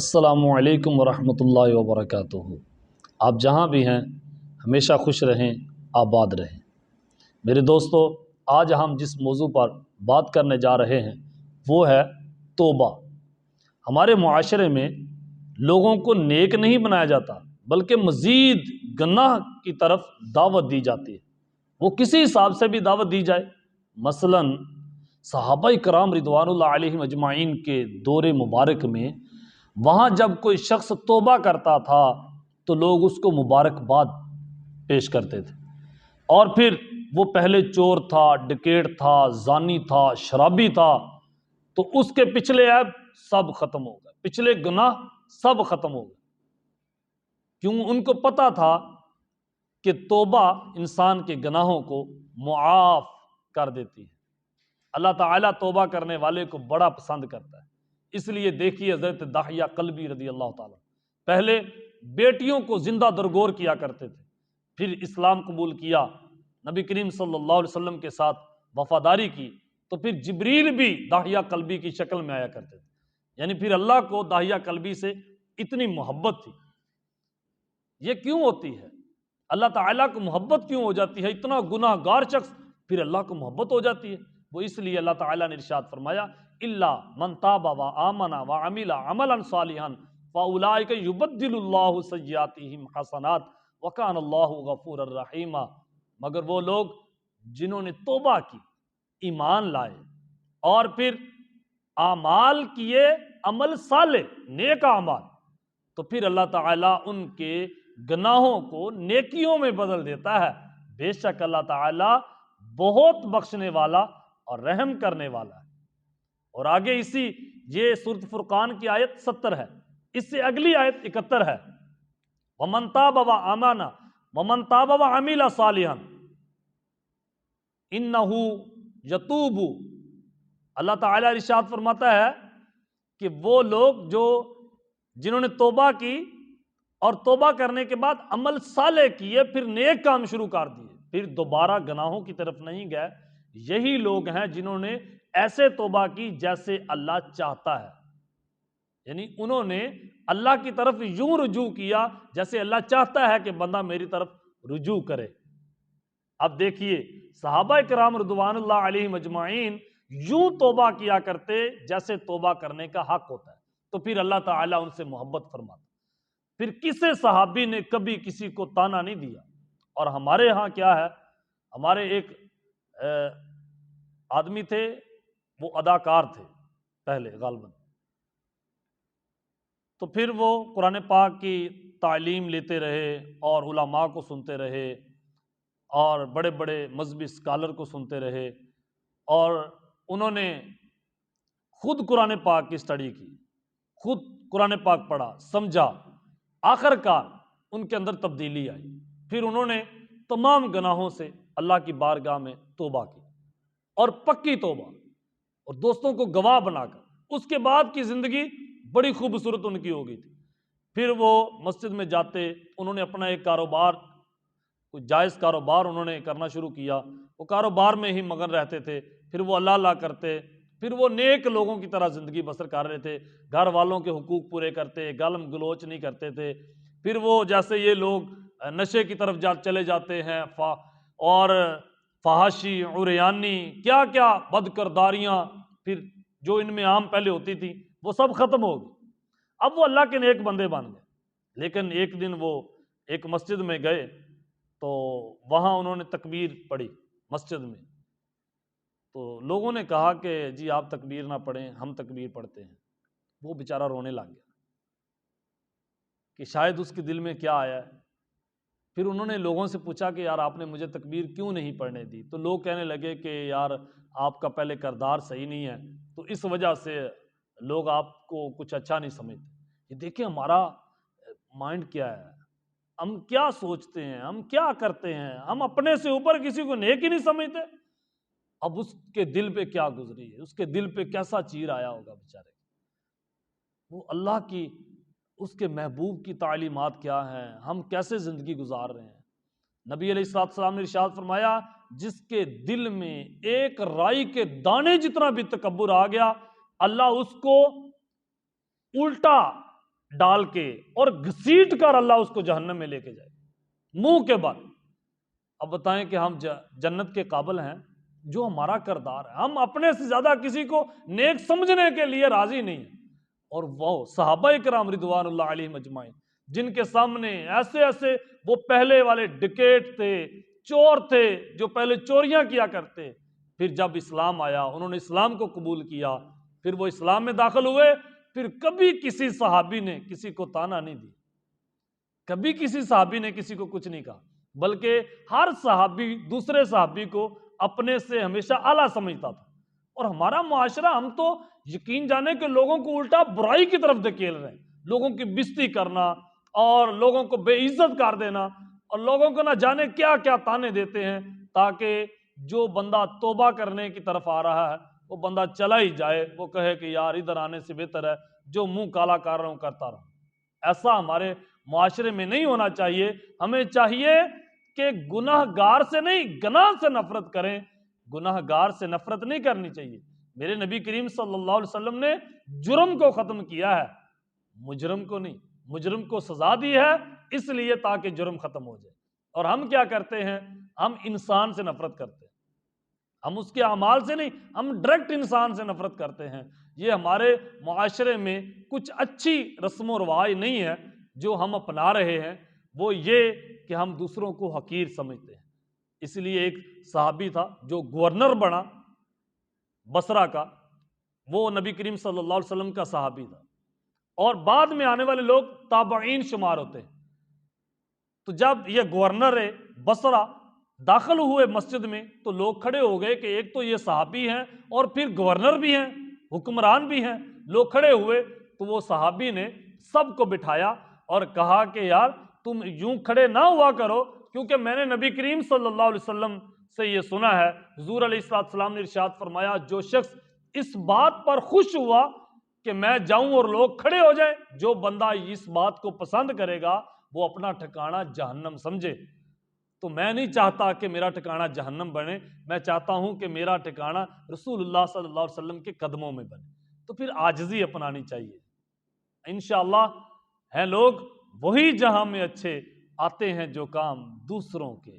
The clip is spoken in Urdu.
السلام علیکم ورحمۃ اللہ وبرکاتہ۔ آپ جہاں بھی ہیں ہمیشہ خوش رہیں، آباد رہیں۔ میرے دوستو، آج ہم جس موضوع پر بات کرنے جا رہے ہیں وہ ہے توبہ۔ ہمارے معاشرے میں لوگوں کو نیک نہیں بنایا جاتا بلکہ مزید گناہ کی طرف دعوت دی جاتی ہے، وہ کسی حساب سے بھی دعوت دی جائے۔ مثلا صحابہ کرام رضوان اللہ علیہم اجمعین کے دور مبارک میں وہاں جب کوئی شخص توبہ کرتا تھا تو لوگ اس کو مبارکباد پیش کرتے تھے، اور پھر وہ پہلے چور تھا، ڈکیٹ تھا، زانی تھا، شرابی تھا، تو اس کے پچھلے عیب سب ختم ہو گئے، پچھلے گناہ سب ختم ہو گئے۔ کیوں؟ ان کو پتا تھا کہ توبہ انسان کے گناہوں کو معاف کر دیتی ہے۔ اللہ تعالیٰ توبہ کرنے والے کو بڑا پسند کرتا ہے۔ اس لیے دیکھیے حضرت داحیہ قلبی رضی اللہ تعالیٰ پہلے بیٹیوں کو زندہ درگور کیا کرتے تھے، پھر اسلام قبول کیا، نبی کریم صلی اللہ علیہ وسلم کے ساتھ وفاداری کی، تو پھر جبریل بھی داحیہ قلبی کی شکل میں آیا کرتے تھے۔ یعنی پھر اللہ کو داحیہ قلبی سے اتنی محبت تھی۔ یہ کیوں ہوتی ہے؟ اللہ تعالیٰ کو محبت کیوں ہو جاتی ہے؟ اتنا گناہ گار شخص پھر اللہ کو محبت ہو جاتی ہے؟ وہ اس لیے اللہ تعالیٰ نے ارشاد فرمایا الا من تاب وآمن وعمل عملا صالحا فاولئک یبدل اللہ سیئاتہم حسنات وکان اللہ غفورا رحیما، مگر وہ لوگ جنہوں نے توبہ کی، ایمان لائے اور پھر اعمال کیے، عمل صالح نیک اعمال، تو پھر اللہ تعالیٰ ان کے گناہوں کو نیکیوں میں بدل دیتا ہے۔ بے شک اللہ تعالیٰ بہت بخشنے والا اور رحم کرنے والا ہے۔ اور آگے یہ سورۃ فرقان کی آیت 70 ہے، اس سے اگلی آیت 71 ہے، وَمَن تَابَ وَآمَنَ وَمَن تَابَ وَعَمِلَ صَالِحًا إِنَّهُ يَتُوبُ۔ اللہ تعالیٰ ارشاد فرماتا ہے کہ وہ لوگ جنہوں نے توبہ کی اور توبہ کرنے کے بعد عمل صالح کیے، پھر نیک کام شروع کر دیے، پھر دوبارہ گناہوں کی طرف نہیں گئے، یہی لوگ ہیں جنہوں نے ایسے توبہ کی جیسے اللہ چاہتا ہے۔ یعنی انہوں نے اللہ کی طرف یوں رجوع کیا جیسے اللہ چاہتا ہے کہ بندہ میری طرف رجوع کرے۔ اب دیکھیے صحابہ کرام رضوان اللہ علیہم اجمعین یوں توبہ کیا کرتے جیسے توبہ کرنے کا حق ہوتا ہے، تو پھر اللہ تعالیٰ ان سے محبت فرماتا۔ پھر کسی صحابی نے کبھی کسی کو تانا نہیں دیا۔ اور ہمارے ہاں کیا ہے، ہمارے ایک آدمی تھے، وہ اداکار تھے پہلے غالباً، تو پھر وہ قرآن پاک کی تعلیم لیتے رہے اور علماء کو سنتے رہے اور بڑے بڑے مذہبی اسکالر کو سنتے رہے، اور انہوں نے خود قرآن پاک کی اسٹڈی کی، خود قرآن پاک پڑھا، سمجھا، آخر کار ان کے اندر تبدیلی آئی۔ پھر انہوں نے تمام گناہوں سے اللہ کی بارگاہ میں توبہ کی، اور پکی توبہ، اور دوستوں کو گواہ بنا کر۔ اس کے بعد کی زندگی بڑی خوبصورت ان کی ہو گئی تھی۔ پھر وہ مسجد میں جاتے، انہوں نے اپنا ایک کاروبار، کوئی جائز کاروبار انہوں نے کرنا شروع کیا، وہ کاروبار میں ہی مگن رہتے تھے، پھر وہ اللہ اللہ کرتے، پھر وہ نیک لوگوں کی طرح زندگی بسر کر رہے تھے، گھر والوں کے حقوق پورے کرتے، گالم گلوچ نہیں کرتے تھے۔ پھر وہ جیسے یہ لوگ نشے کی طرف چلے جاتے ہیں، اور فحاشی، عریانی، کیا کیا بد کرداریاں پھر جو ان میں عام پہلے ہوتی تھی وہ سب ختم ہو گئی۔ اب وہ اللہ کے نیک بندے بن گئے۔ لیکن ایک دن وہ ایک مسجد میں گئے تو وہاں انہوں نے تکبیر پڑھی مسجد میں، تو لوگوں نے کہا کہ جی آپ تکبیر نہ پڑھیں، ہم تکبیر پڑھتے ہیں۔ وہ بیچارہ رونے لگ گیا کہ شاید اس کے دل میں کیا آیا ہے۔ پھر انہوں نے لوگوں سے پوچھا کہ یار آپ نے مجھے تکبیر کیوں نہیں پڑھنے دی؟ تو لوگ کہنے لگے کہ یار آپ کا پہلے کردار صحیح نہیں ہے، تو اس وجہ سے لوگ آپ کو کچھ اچھا نہیں سمجھتے۔ یہ دیکھیں ہمارا مائنڈ کیا ہے، ہم کیا سوچتے ہیں، ہم کیا کرتے ہیں، ہم اپنے سے اوپر کسی کو نیک ہی نہیں سمجھتے۔ اب اس کے دل پہ کیا گزری ہے، اس کے دل پہ کیسا چیر آیا ہوگا بیچارے۔ وہ اللہ کی، اس کے محبوب کی تعلیمات کیا ہیں، ہم کیسے زندگی گزار رہے ہیں۔ نبی علیہ السلام نے ارشاد فرمایا جس کے دل میں ایک رائی کے دانے جتنا بھی تکبر آ گیا، اللہ اس کو الٹا ڈال کے اور گھسیٹ کر اللہ اس کو جہنم میں لے کے جائے منہ کے بل۔ اب بتائیں کہ ہم جنت کے قابل ہیں؟ جو ہمارا کردار ہے، ہم اپنے سے زیادہ کسی کو نیک سمجھنے کے لیے راضی نہیں ہیں۔ اور وہ صحابہ کرام رضوان اللہ علیہم اجمعین جن کے سامنے ایسے ایسے وہ پہلے والے ڈکیٹ تھے، چور تھے، جو پہلے چوریاں کیا کرتے، پھر جب اسلام آیا انہوں نے اسلام کو قبول کیا، پھر وہ اسلام میں داخل ہوئے، پھر کبھی کسی صحابی نے کسی کو تانا نہیں دی، کبھی کسی صحابی نے کسی کو کچھ نہیں کہا، بلکہ ہر صحابی دوسرے صحابی کو اپنے سے ہمیشہ اعلیٰ سمجھتا تھا۔ اور ہمارا معاشرہ، ہم تو یقین جانے کہ لوگوں کو الٹا برائی کی طرف دھکیل رہے ہیں، لوگوں کی بےزتی کرنا اور لوگوں کو بے عزت کر دینا اور لوگوں کو نہ جانے کیا کیا تانے دیتے ہیں، تاکہ جو بندہ توبہ کرنے کی طرف آ رہا ہے وہ بندہ چلا ہی جائے، وہ کہے کہ یار ادھر آنے سے بہتر ہے جو منہ کالا کر رہا ہوں کرتا رہا۔ ایسا ہمارے معاشرے میں نہیں ہونا چاہیے۔ ہمیں چاہیے کہ گناہ گار سے نہیں، گناہ سے نفرت کریں، گناہ گار سے نفرت نہیں کرنی چاہیے۔ میرے نبی کریم صلی اللہ علیہ وسلم نے جرم کو ختم کیا ہے، مجرم کو نہیں۔ مجرم کو سزا دی ہے اس لیے تاکہ جرم ختم ہو جائے، اور ہم کیا کرتے ہیں؟ ہم انسان سے نفرت کرتے ہیں، ہم اس کے اعمال سے نہیں، ہم ڈائریکٹ انسان سے نفرت کرتے ہیں۔ یہ ہمارے معاشرے میں کچھ اچھی رسم و رواج نہیں ہے جو ہم اپنا رہے ہیں، وہ یہ کہ ہم دوسروں کو حقیر سمجھتے ہیں۔ اس لیے ایک صحابی تھا جو گورنر بنا بصرہ کا، وہ نبی کریم صلی اللہ علیہ وسلم کا صحابی تھا، اور بعد میں آنے والے لوگ تابعین شمار ہوتے ہیں۔ تو جب یہ گورنر بصرہ داخل ہوئے مسجد میں تو لوگ کھڑے ہو گئے کہ ایک تو یہ صحابی ہیں اور پھر گورنر بھی ہیں، حکمران بھی ہیں۔ لوگ کھڑے ہوئے تو وہ صحابی نے سب کو بٹھایا اور کہا کہ یار تم یوں کھڑے نہ ہوا کرو، کیونکہ میں نے نبی کریم صلی اللہ علیہ وسلم سے یہ سنا ہے، حضور علیہ السلام نے ارشاد فرمایا جو شخص اس بات پر خوش ہوا کہ میں جاؤں اور لوگ کھڑے ہو جائیں، جو بندہ اس بات کو پسند کرے گا وہ اپنا ٹھکانہ جہنم سمجھے۔ تو میں نہیں چاہتا کہ میرا ٹھکانہ جہنم بنے، میں چاہتا ہوں کہ میرا ٹھکانہ رسول اللہ صلی اللہ علیہ وسلم کے قدموں میں بنے۔ تو پھر عاجزی اپنانی چاہیے۔ انشاءاللہ ہیں لوگ وہی جہاں میں اچھے، آتے ہیں جو کام دوسروں کے۔